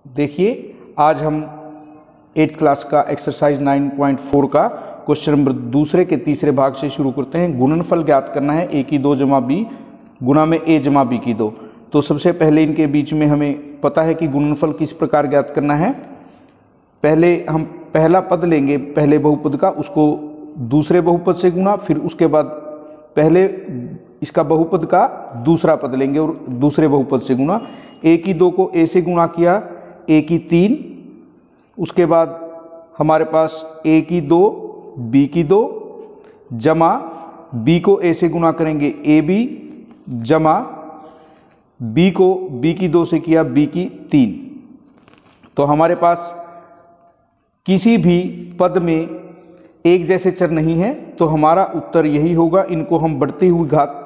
देखिए आज हम 8th क्लास का एक्सरसाइज 9.4 का क्वेश्चन नंबर दूसरे के तीसरे भाग से शुरू करते हैं। गुणनफल ज्ञात करना है a की 2 जमा b गुणा में a जमा b की 2। तो सबसे पहले इनके बीच में हमें पता है कि गुणनफल किस प्रकार ज्ञात करना है। पहले हम पहला पद लेंगे पहले बहुपद का, उसको दूसरे बहुपद से गुणा, फिर उसके बाद पहले इसका बहुपद का दूसरा पद लेंगे और दूसरे बहुपद से गुणा। a की 2 को a से गुणा किया, a की 3, उसके बाद हमारे पास a की 2 b की 2 जमा b को a से गुणा करेंगे ab जमा b को b की 2 से किया b की 3। तो हमारे पास किसी भी पद में एक जैसे चर नहीं है, तो हमारा उत्तर यही होगा। इनको हम बढ़ती हुई घात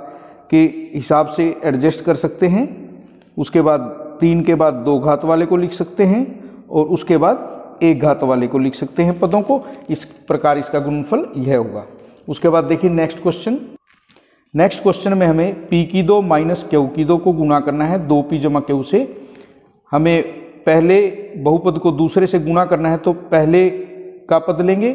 के हिसाब से एडजस्ट कर सकते हैं। उसके बाद 3 के बाद 2 घात वाले को लिख सकते हैं और उसके बाद 1 घात वाले को लिख सकते हैं पदों को। इस प्रकार इसका गुणनफल यह होगा। उसके बाद देखिए नेक्स्ट क्वेश्चन में हमें p की 2 माइनस q की 2 को गुणा करना है 2p जमा q से। हमें पहले बहुपद को दूसरे से गुणा करना है, तो पहले का पद लेंगे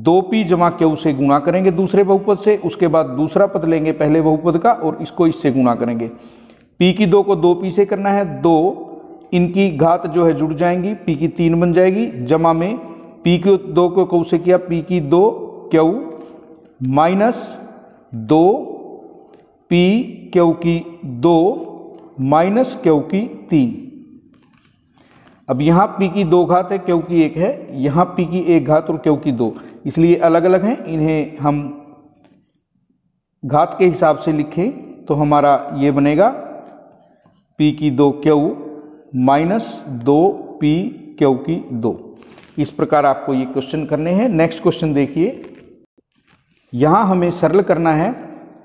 2p जमा q से गुणा करेंगे दूसरे बहुपद से, उसके बाद दूसरा पद लेंगे पहले बहुपद का और इसको इससे गुणा करेंगे। p की 2 को 2p से करना है, 2 इनकी घात जो है जुड़ जाएंगी, p की 3 बन जाएगी, जमा में p की 2 को q से किया p की 2 q माइनस 2p q की 2 माइनस q की 3। अब यहाँ p की 2 घात है, q की 1 है, यहाँ p की 1 घात और q की 2, इसलिए अलग अलग हैं। इन्हें हम घात के हिसाब से लिखें तो हमारा ये बनेगा p की 2 q माइनस 2p q की 2। इस प्रकार आपको ये क्वेश्चन करने हैं। नेक्स्ट क्वेश्चन देखिए, यहाँ हमें सरल करना है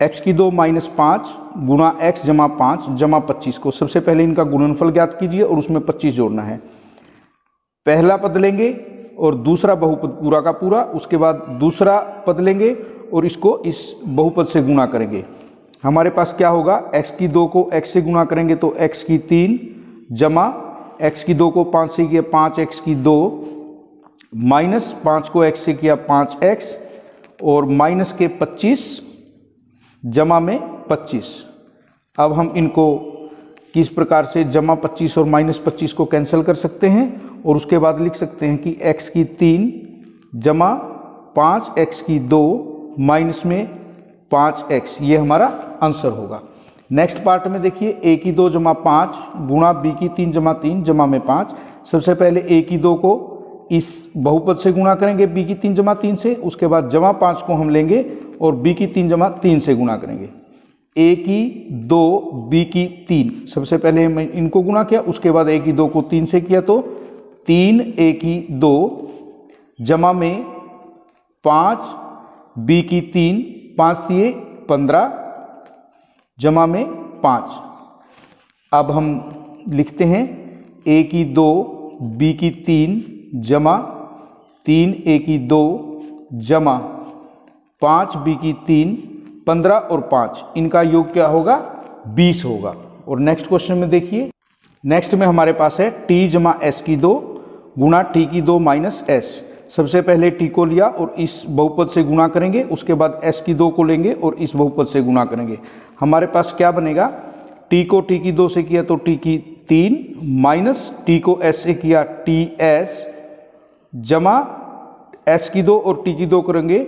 x की 2 माइनस 5 गुणा x जमा 5 जमा 25 को। सबसे पहले इनका गुणनफल ज्ञात कीजिए और उसमें 25 जोड़ना है। पहला पद लेंगे और दूसरा बहुपद पूरा का पूरा, उसके बाद दूसरा पद लेंगे और इसको इस बहुपद से गुणा करेंगे। हमारे पास क्या होगा, x की 2 को x से गुणा करेंगे तो x की 3 जमा x की 2 को 5 से किया 5x की 2 माइनस 5 को x से किया 5x और माइनस के 25 जमा में 25। अब हम इनको किस प्रकार से जमा 25 और माइनस 25 को कैंसिल कर सकते हैं और उसके बाद लिख सकते हैं कि x की 3 जमा 5x की 2 माइनस में 5x, ये हमारा आंसर होगा। नेक्स्ट पार्ट में देखिए, a की 2 जमा 5 गुणा b की 3 जमा 3 जमा में 5। सबसे पहले a की 2 को इस बहुपद से गुणा करेंगे b की 3 जमा 3 से, उसके बाद जमा 5 को हम लेंगे और b की 3 जमा 3 से गुणा करेंगे। a की 2 b की 3, सबसे पहले मैं इनको गुणा किया, उसके बाद a की 2 को 3 से किया तो 3a की 2 जमा में 5 b की 3 5 दिए 15 जमा में 5। अब हम लिखते हैं a की 2 b की 3 जमा 3a की 2 जमा 5b की 3 15 और 5, इनका योग क्या होगा, 20 होगा। और नेक्स्ट क्वेश्चन में देखिए, नेक्स्ट में हमारे पास है t जमा s की 2 गुणा t की 2 माइनस s। सबसे पहले t को लिया और इस बहुपद से गुणा करेंगे, उसके बाद s की 2 को लेंगे और इस बहुपद से गुणा करेंगे। हमारे पास क्या बनेगा, t को t की 2 से किया तो t की 3 माइनस t को s से किया ts जमा s की 2 और t की 2 करेंगे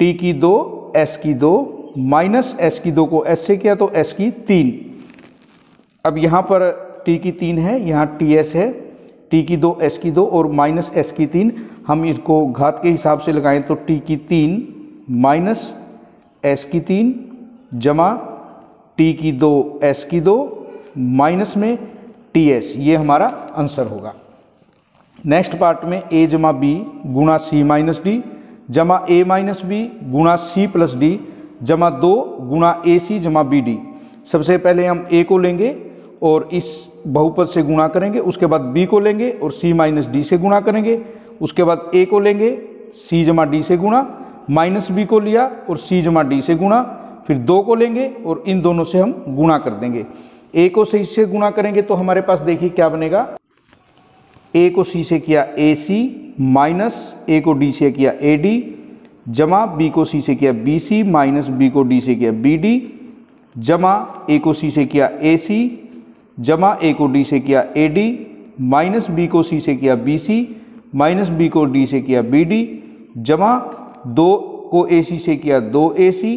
t की 2 s की 2 माइनस s की 2 को s से किया तो s की 3। अब यहाँ पर t की 3 है, यहाँ ts है, t की 2 s की 2 और माइनस s की 3। हम इसको घात के हिसाब से लगाएं तो t की 3 माइनस s की 3 जमा t की 2 s की 2 माइनस में ts, ये हमारा आंसर होगा। नेक्स्ट पार्ट में a जमा b गुणा c माइनस d जमा a माइनस b गुणा c प्लस d जमा 2 गुणा ac जमा bd। सबसे पहले हम a को लेंगे और इस बहुपद से गुणा करेंगे, उसके बाद b को लेंगे और c माइनस d से गुणा करेंगे, उसके बाद a को लेंगे c जमा d से गुणा, माइनस b को लिया और c जमा d से गुणा, फिर 2 को लेंगे और इन दोनों से हम गुणा कर देंगे। a को से इससे गुणा करेंगे तो हमारे पास देखिए क्या बनेगा, ए को सी से किया ए सी माइनस ए को डी से किया ए डी जमा बी को सी से किया बी सी माइनस बी को डी से किया बी डी जमा ए को सी से किया ए सी जमा ए को डी से किया ए डी माइनस बी को सी से किया बी सी माइनस बी को डी से किया बी डी जमा 2 को ए सी से किया 2 ए सी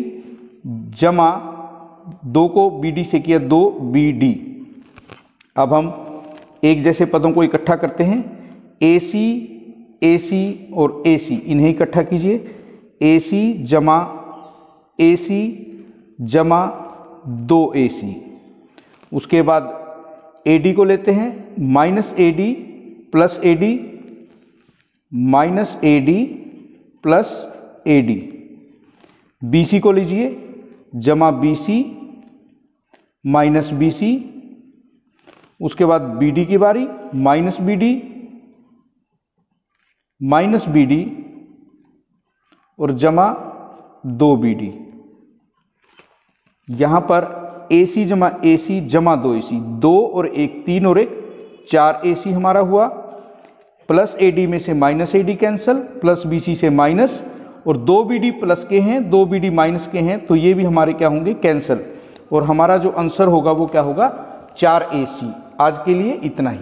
जमा 2 को बी डी से किया 2 बी डी। अब हम एक जैसे पदों को इकट्ठा करते हैं। ए सी और ए सी इन्हें इकट्ठा कीजिए। ए सी जमा ए सी जमा 2 ए सी। उसके बाद ए डी को लेते हैं, minus A D plus A D minus A D plus A D. B C को लीजिए, जमा B C minus B C. उसके बाद बी डी की बारी, माइनस बी डी और जमा 2 बी डी। यहां पर ए सी जमा 2 ए सी, 2 और 1 3 और 1 4 ए सी हमारा हुआ। प्लस ए डी में से minus A D cancel, plus B C से माइनस, और 2 बी डी प्लस के हैं 2 बी डी माइनस के हैं, तो ये भी हमारे क्या होंगे, कैंसल। और हमारा जो आंसर होगा वो क्या होगा, 4 ए सी। आज के लिए इतना ही।